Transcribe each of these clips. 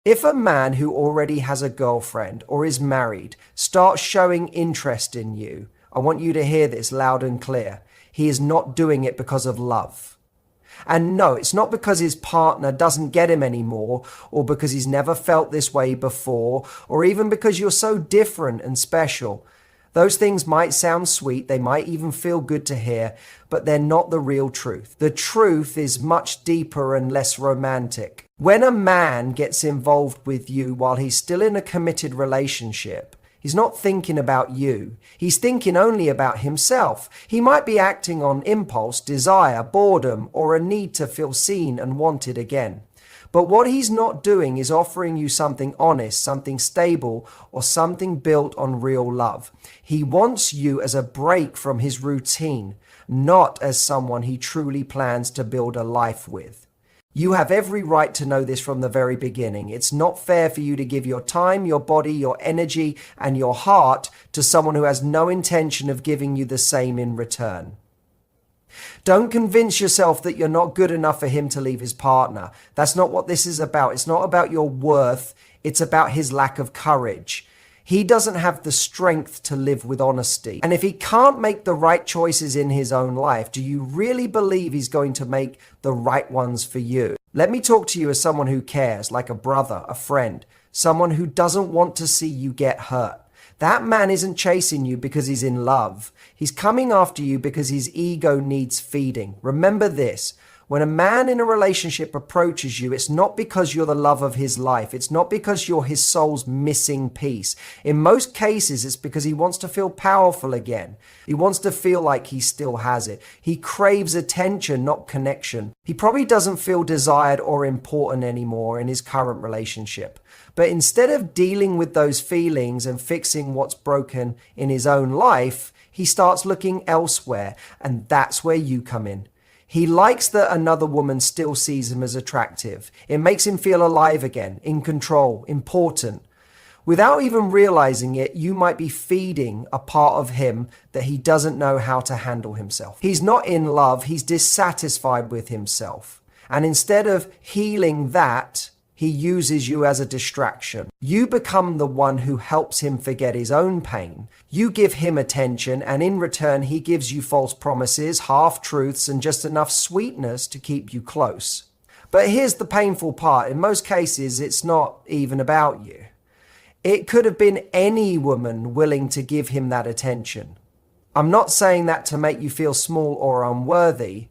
If a man who already has a girlfriend or is married starts showing interest in you, I want you to hear this loud and clear. He is not doing it because of love. And no, it's not because his partner doesn't get him anymore, or because he's never felt this way before, or even because you're so different and special. Those things might sound sweet, they might even feel good to hear, but they're not the real truth. The truth is much deeper and less romantic. When a man gets involved with you while he's still in a committed relationship, he's not thinking about you. He's thinking only about himself. He might be acting on impulse, desire, boredom, or a need to feel seen and wanted again. But what he's not doing is offering you something honest, something stable, or something built on real love. He wants you as a break from his routine, not as someone he truly plans to build a life with. You have every right to know this from the very beginning. It's not fair for you to give your time, your body, your energy, and your heart to someone who has no intention of giving you the same in return. Don't convince yourself that you're not good enough for him to leave his partner. That's not what this is about. It's not about your worth. It's about his lack of courage. He doesn't have the strength to live with honesty. And if he can't make the right choices in his own life, do you really believe he's going to make the right ones for you? Let me talk to you as someone who cares, like a brother, a friend, someone who doesn't want to see you get hurt. That man isn't chasing you because he's in love. He's coming after you because his ego needs feeding. Remember this. When a man in a relationship approaches you, it's not because you're the love of his life. It's not because you're his soul's missing piece. In most cases, it's because he wants to feel powerful again. He wants to feel like he still has it. He craves attention, not connection. He probably doesn't feel desired or important anymore in his current relationship. But instead of dealing with those feelings and fixing what's broken in his own life, he starts looking elsewhere. And that's where you come in. He likes that another woman still sees him as attractive. It makes him feel alive again, in control, important. Without even realizing it, you might be feeding a part of him that he doesn't know how to handle himself. He's not in love, he's dissatisfied with himself. And instead of healing that, he uses you as a distraction. You become the one who helps him forget his own pain. You give him attention, and in return, he gives you false promises, half-truths, and just enough sweetness to keep you close. But here's the painful part. In most cases, it's not even about you. It could have been any woman willing to give him that attention. I'm not saying that to make you feel small or unworthy.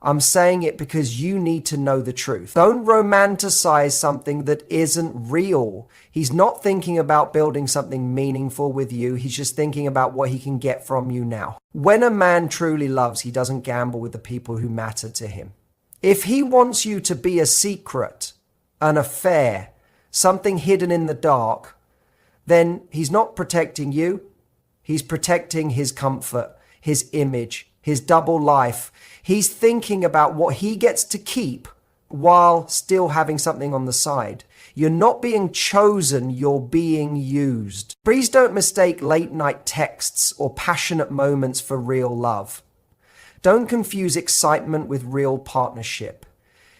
I'm saying it because you need to know the truth. Don't romanticize something that isn't real. He's not thinking about building something meaningful with you. He's just thinking about what he can get from you now. When a man truly loves, he doesn't gamble with the people who matter to him. If he wants you to be a secret, an affair, something hidden in the dark, then he's not protecting you. He's protecting his comfort, his image, his double life. He's thinking about what he gets to keep while still having something on the side. You're not being chosen, you're being used. Please don't mistake late night texts or passionate moments for real love. Don't confuse excitement with real partnership.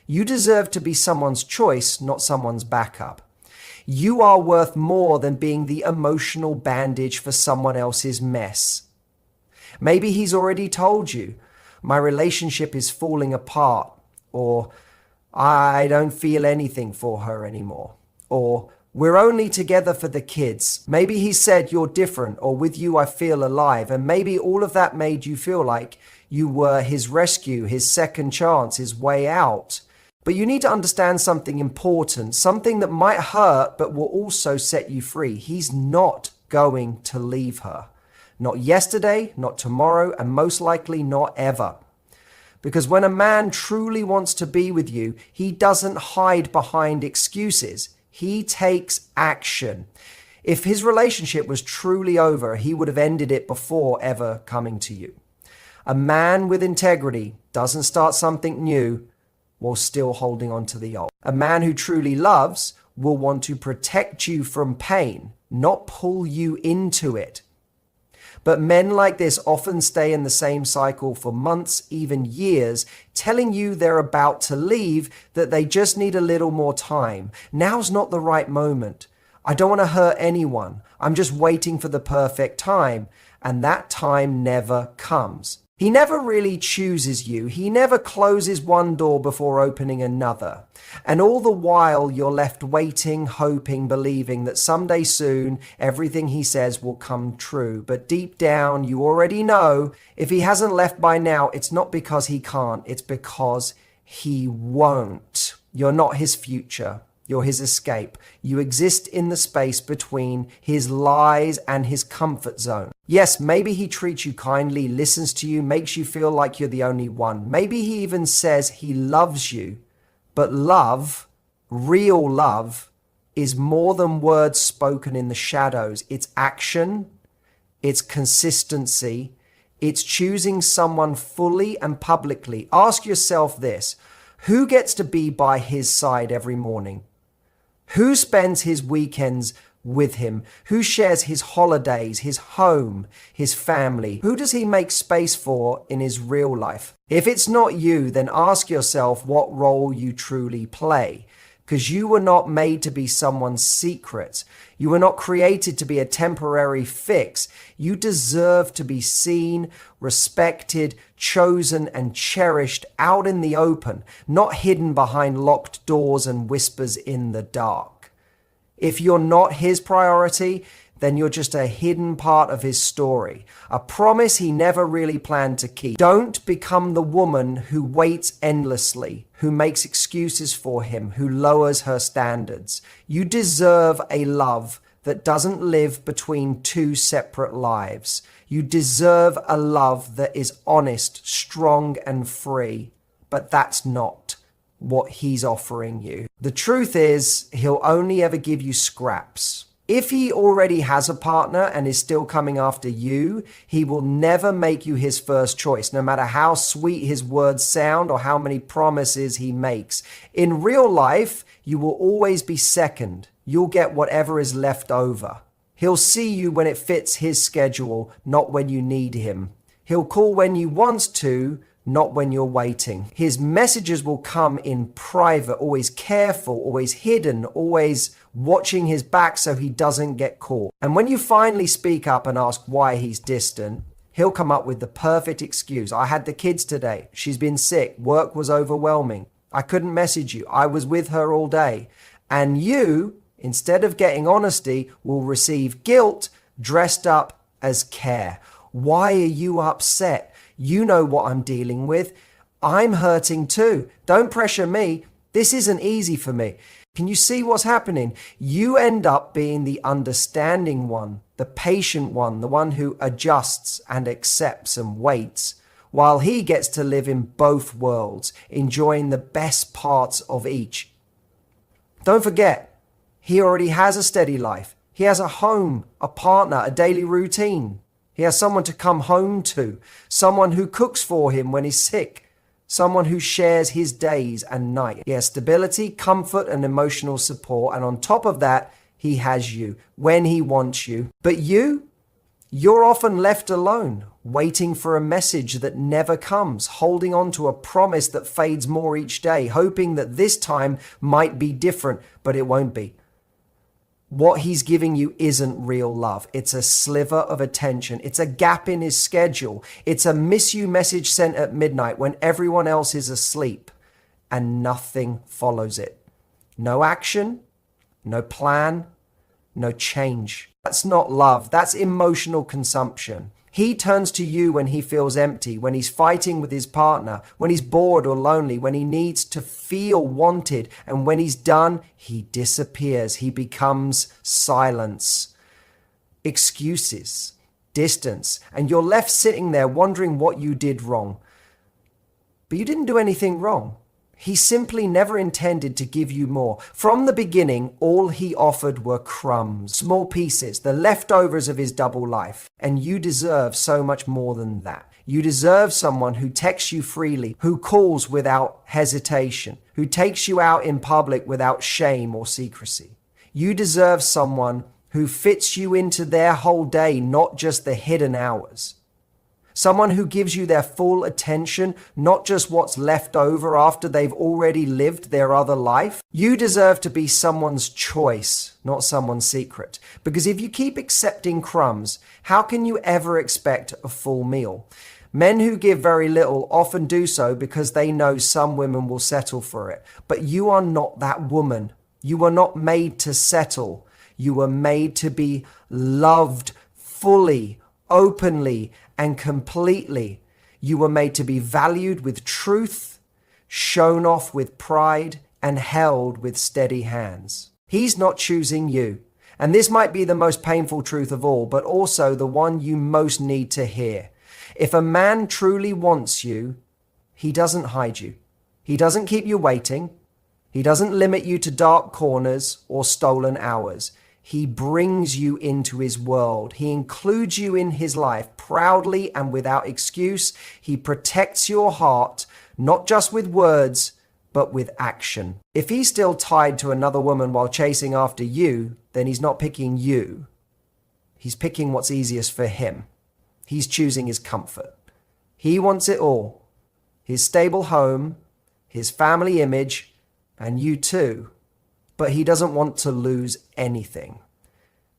You deserve to be someone's choice, not someone's backup. You are worth more than being the emotional bandage for someone else's mess. Maybe he's already told you, my relationship is falling apart, or I don't feel anything for her anymore, or we're only together for the kids. Maybe he said you're different, or with you I feel alive, and maybe all of that made you feel like you were his rescue, his second chance, his way out. But you need to understand something important, something that might hurt but will also set you free. He's not going to leave her. Not yesterday, not tomorrow, and most likely not ever. Because when a man truly wants to be with you, he doesn't hide behind excuses. He takes action. If his relationship was truly over, he would have ended it before ever coming to you. A man with integrity doesn't start something new while still holding on to the old. A man who truly loves will want to protect you from pain, not pull you into it. But men like this often stay in the same cycle for months, even years, telling you they're about to leave, that they just need a little more time. Now's not the right moment. I don't want to hurt anyone. I'm just waiting for the perfect time. And that time never comes. He never really chooses you. He never closes one door before opening another. And all the while you're left waiting, hoping, believing that someday soon everything he says will come true. But deep down you already know if he hasn't left by now, it's not because he can't, it's because he won't. You're not his future. You're his escape. You exist in the space between his lies and his comfort zone. Yes, maybe he treats you kindly, listens to you, makes you feel like you're the only one. Maybe he even says he loves you. But love, real love, is more than words spoken in the shadows. It's action, it's consistency, it's choosing someone fully and publicly. Ask yourself this: who gets to be by his side every morning? Who spends his weekends with him? Who shares his holidays, his home, his family? Who does he make space for in his real life? If it's not you, then ask yourself what role you truly play. Because you were not made to be someone's secret. You were not created to be a temporary fix. You deserve to be seen, respected, chosen, and cherished out in the open, not hidden behind locked doors and whispers in the dark. If you're not his priority, then you're just a hidden part of his story, a promise he never really planned to keep. Don't become the woman who waits endlessly, who makes excuses for him, who lowers her standards. You deserve a love that doesn't live between two separate lives. You deserve a love that is honest, strong, and free. But that's not what he's offering you. The truth is, he'll only ever give you scraps. If he already has a partner and is still coming after you, he will never make you his first choice, no matter how sweet his words sound or how many promises he makes. In real life, you will always be second. You'll get whatever is left over. He'll see you when it fits his schedule, not when you need him. He'll call when you want to, not when you're waiting. His messages will come in private, always careful, always hidden, always watching his back so he doesn't get caught. And when you finally speak up and ask why he's distant, he'll come up with the perfect excuse. I had the kids today. She's been sick. Work was overwhelming. I couldn't message you. I was with her all day. And you, instead of getting honesty, will receive guilt dressed up as care. Why are you upset? You know what I'm dealing with. I'm hurting too. Don't pressure me. This isn't easy for me. Can you see what's happening? You end up being the understanding one, the patient one, the one who adjusts and accepts and waits, while he gets to live in both worlds, enjoying the best parts of each. Don't forget, he already has a steady life. He has a home, a partner, a daily routine. He has someone to come home to, someone who cooks for him when he's sick, someone who shares his days and nights. He has stability, comfort, and emotional support. And on top of that, he has you when he wants you. But you're often left alone, waiting for a message that never comes, holding on to a promise that fades more each day, hoping that this time might be different, but it won't be. What he's giving you isn't real love. It's a sliver of attention. It's a gap in his schedule. It's a miss you message sent at midnight when everyone else is asleep, and nothing follows it. No action, no plan, no change. That's not love. That's emotional consumption. He turns to you when he feels empty, when he's fighting with his partner, when he's bored or lonely, when he needs to feel wanted, and when he's done, he disappears. He becomes silence, excuses, distance, and you're left sitting there wondering what you did wrong. But you didn't do anything wrong. He simply never intended to give you more. From the beginning, all he offered were crumbs, small pieces, the leftovers of his double life. And you deserve so much more than that. You deserve someone who texts you freely, who calls without hesitation, who takes you out in public without shame or secrecy. You deserve someone who fits you into their whole day, not just the hidden hours. Someone who gives you their full attention, not just what's left over after they've already lived their other life. You deserve to be someone's choice, not someone's secret. Because if you keep accepting crumbs, how can you ever expect a full meal? Men who give very little often do so because they know some women will settle for it. But you are not that woman. You were not made to settle. You were made to be loved fully, openly, and completely. You were made to be valued with truth, shown off with pride, and held with steady hands. He's not choosing you. And this might be the most painful truth of all, but also the one you most need to hear. If a man truly wants you, he doesn't hide you. He doesn't keep you waiting. He doesn't limit you to dark corners or stolen hours. He brings you into his world. He includes you in his life proudly and without excuse. He protects your heart, not just with words, but with action. If he's still tied to another woman while chasing after you, then he's not picking you. He's picking what's easiest for him. He's choosing his comfort. He wants it all. His stable home, his family image, and you too. But he doesn't want to lose anything.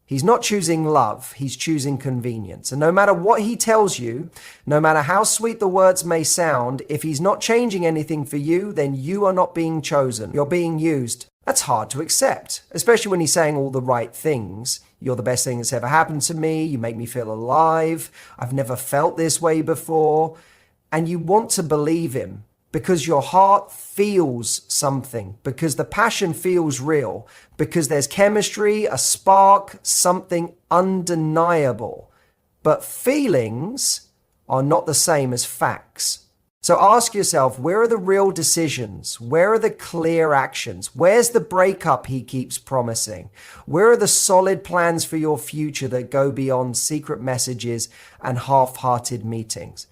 He's not choosing love, he's choosing convenience. And no matter what he tells you, no matter how sweet the words may sound, if he's not changing anything for you, then you are not being chosen. You're being used. That's hard to accept, especially when he's saying all the right things. You're the best thing that's ever happened to me. You make me feel alive. I've never felt this way before. And you want to believe him because your heart feels something, because the passion feels real, because there's chemistry, a spark, something undeniable. But feelings are not the same as facts. So ask yourself, where are the real decisions? Where are the clear actions? Where's the breakup he keeps promising? Where are the solid plans for your future that go beyond secret messages and half-hearted meetings?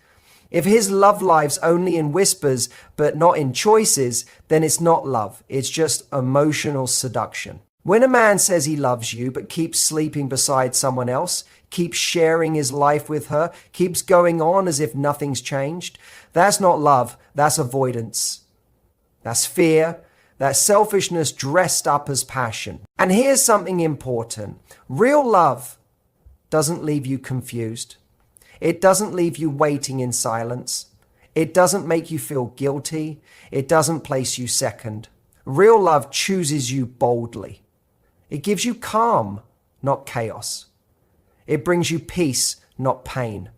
If his love lives only in whispers but not in choices, then it's not love. It's just emotional seduction. When a man says he loves you but keeps sleeping beside someone else, keeps sharing his life with her, keeps going on as if nothing's changed, that's not love, that's avoidance. That's fear, that's selfishness dressed up as passion. And here's something important. Real love doesn't leave you confused. It doesn't leave you waiting in silence. It doesn't make you feel guilty. It doesn't place you second. Real love chooses you boldly. It gives you calm, not chaos. It brings you peace, not pain.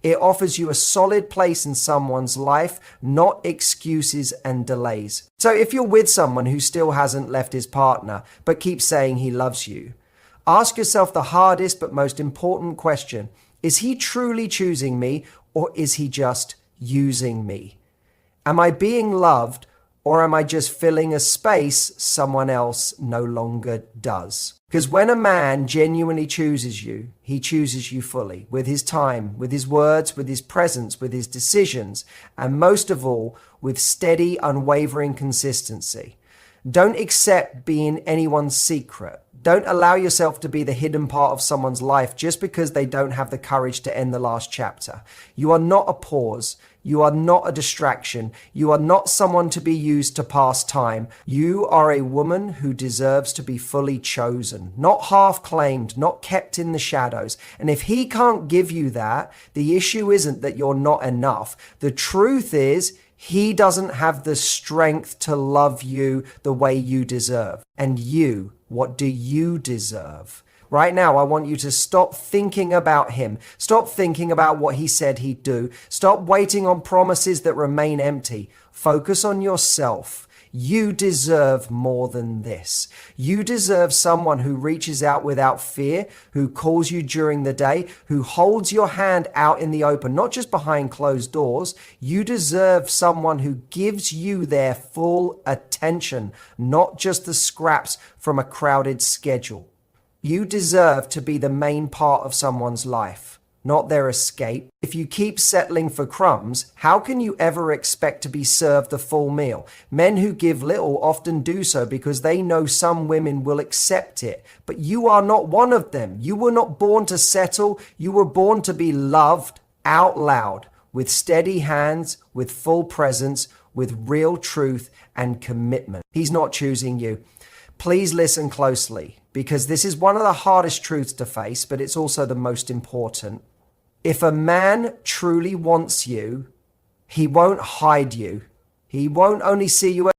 It offers you a solid place in someone's life, not excuses and delays. So if you're with someone who still hasn't left his partner, but keeps saying he loves you, ask yourself the hardest but most important question. Is he truly choosing me, or is he just using me? Am I being loved, or am I just filling a space someone else no longer does? Because when a man genuinely chooses you, he chooses you fully, with his time, with his words, with his presence, with his decisions, and most of all, with steady, unwavering consistency. Don't accept being anyone's secret. Don't allow yourself to be the hidden part of someone's life just because they don't have the courage to end the last chapter. You are not a pause. You are not a distraction. You are not someone to be used to pass time. You are a woman who deserves to be fully chosen, not half-claimed, not kept in the shadows. And if he can't give you that, the issue isn't that you're not enough. The truth is, he doesn't have the strength to love you the way you deserve. And you, what do you deserve? Right now, I want you to stop thinking about him. Stop thinking about what he said he'd do. Stop waiting on promises that remain empty. Focus on yourself. You deserve more than this. You deserve someone who reaches out without fear, who calls you during the day, who holds your hand out in the open, not just behind closed doors. You deserve someone who gives you their full attention, not just the scraps from a crowded schedule. You deserve to be the main part of someone's life. not their escape. If you keep settling for crumbs, how can you ever expect to be served the full meal? Men who give little often do so because they know some women will accept it. But you are not one of them. You were not born to settle. You were born to be loved out loud, with steady hands, with full presence, with real truth and commitment. He's not choosing you. Please listen closely, because this is one of the hardest truths to face, but it's also the most important. If a man truly wants you, he won't hide you. He won't only see you